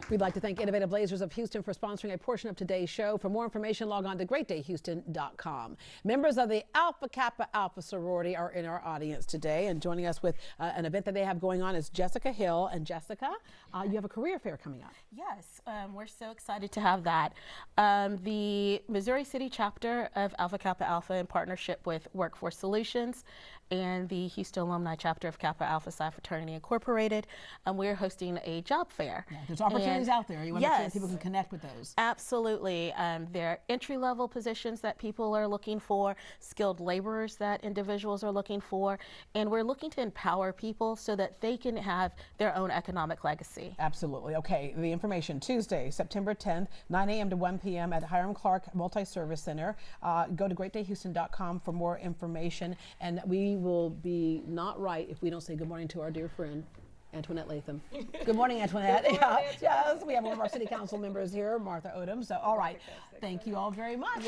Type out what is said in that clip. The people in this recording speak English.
We'd like to thank Innovative Lasers of Houston for sponsoring a portion of today's show. For more information, log on to greatdayhouston.com. Members of the Alpha Kappa Alpha sorority are in our audience today, and joining us with an event that they have going on is Jessica Hill. And Jessica, you have a career fair coming up. Yes, we're so excited to have that. The Missouri City chapter of Alpha Kappa Alpha, in partnership with Workforce Solutions and the Houston Alumni chapter of Kappa Alpha Psi Fraternity Incorporated, we're hosting a job fair. Yeah, there's opportunities out there. You want to make sure people can connect with those. Absolutely. There are entry-level positions that people are looking for, skilled laborers that individuals are looking for, and we're looking to empower people so that they can have their own economic legacy. Absolutely. Okay, the information, Tuesday, September 10th, 9 a.m. to 1 p.m. at Hiram Clark Multi-Service Center. Go to greatdayhouston.com for more information, and we will be not right if we don't say good morning to our dear friend, Antoinette Latham. Good morning, Antoinette. Good morning, Antoinette. Yes, we have one of our city council members here, Martha Odom. So, all right, thank you all very much.